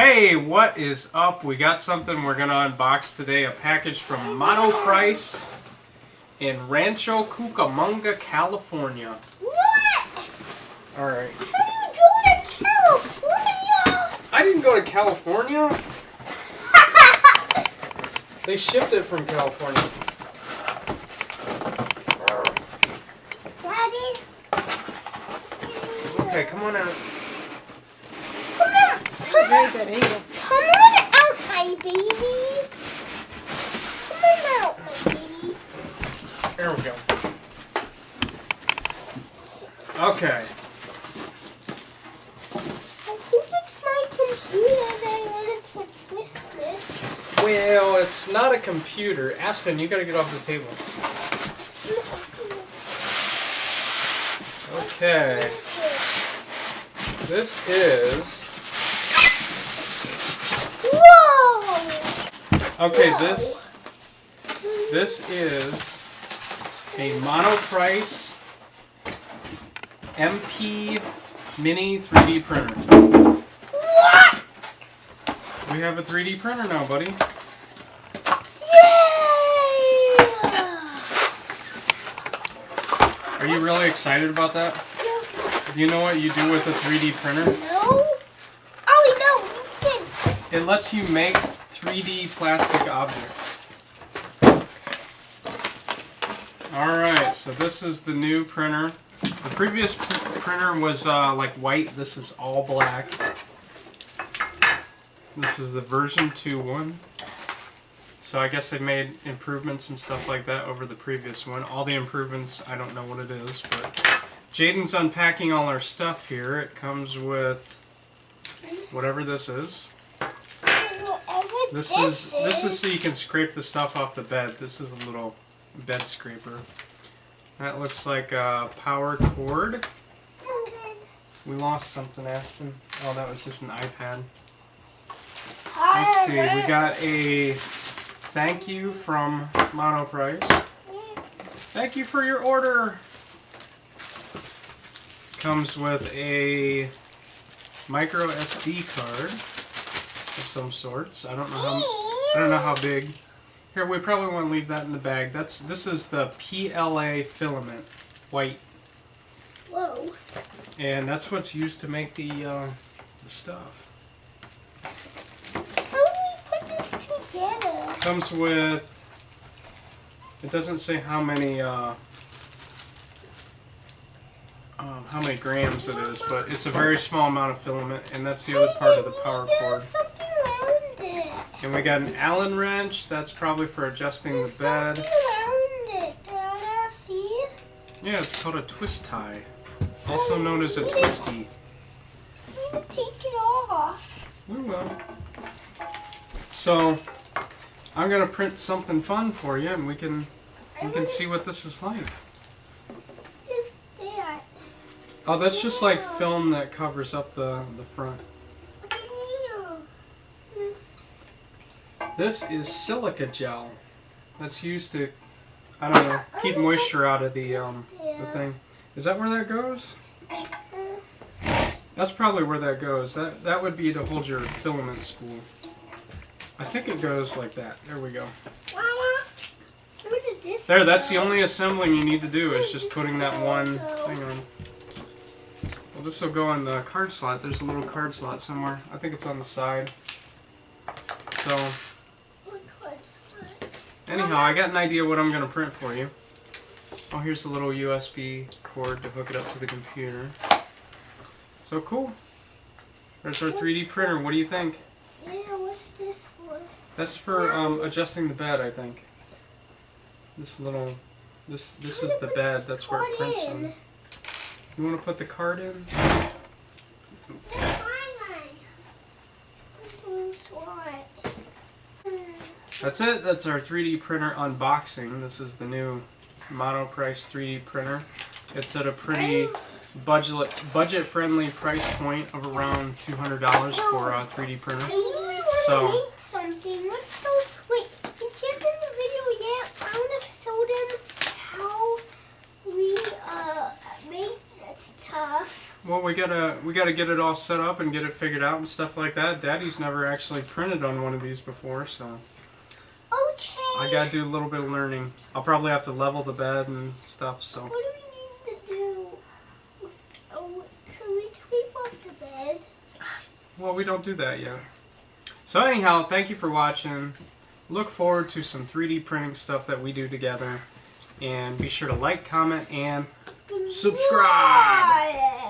Hey, what is up? We got something we're going to unbox today. A package from Monoprice in Rancho Cucamonga, California. What? Alright. How do you go to California? I didn't go to California. They shipped it from California. Daddy? Okay, come on out. Very good angle. Come on out, my baby. Come on out, my baby. There we go. Okay. I think it's my computer that I wanted for Christmas. Well, it's not a computer. Aspen, you gotta get off the table. Okay. This is... Whoa! Okay, Whoa. this is a Monoprice MP Mini 3D printer. What? We have a 3D printer now, buddy. Yay! Are you really excited about that? Yeah. Do you know what you do with a 3D printer? No. Oh, no. It lets you make 3D plastic objects. Alright, so this is the new printer. The previous printer was like white. This is all black. This is the version 2.1. So I guess they made improvements and stuff like that over the previous one. All the improvements, I don't know what it is, but Jaden's unpacking all our stuff here. It comes with whatever this is. This is so you can scrape the stuff off the bed. This is a little bed scraper. That looks like a power cord. We lost something, Aspen. Oh, that was just an iPad. Let's see. We got a thank you from Monoprice. Thank you for your order. Comes with a micro SD card of some sorts. I don't know how big. Here, we probably want to leave that in the bag. This is the PLA filament, white. Whoa. And that's what's used to make the stuff. How do we put this together? Comes with, it doesn't say how many grams it is, but it's a very small amount of filament, and that's the other part of the power cord. Something around it. And we got an Allen wrench. That's probably for adjusting the bed. Something around it. Can I see? Yeah, it's called a twist tie, also known as a twisty. I'm gonna take it off. We will. So I'm gonna print something fun for you, and we can see what this is like. Just that. Oh, that's just like film that covers up the front. This is silica gel. That's used to, I don't know, keep moisture out of the thing. Is that where that goes? That's probably where that goes. That would be to hold your filament spool. I think it goes like that. There we go. Mama, what is this? There, that's the only assembling you need to do is just putting that one thing on. Well, this will go in the card slot. There's a little card slot somewhere. I think it's on the side. So, anyhow, I got an idea what I'm going to print for you. Oh, here's the little USB cord to hook it up to the computer. So cool. There's our 3D printer. What do you think? Yeah, what's this for? That's for adjusting the bed, I think. This is the bed. That's where it prints on. You want to put the card in? That's it. That's our 3D printer unboxing. This is the new Monoprice 3D printer. It's at a pretty budget-friendly price point of around $200 for a 3D printer. So, make something. What's so? Wait, you can't end the video yet. I want to show them how we make. That's tough. Well, we gotta get it all set up and get it figured out and stuff like that. Daddy's never actually printed on one of these before, so Okay. I gotta do a little bit of learning. I'll probably have to level the bed and stuff. So What do we need to do? Should we sweep off the bed? well, we don't do that yet. So anyhow, thank you for watching. Look forward to some 3D printing stuff that we do together, and be sure to like, comment, and subscribe.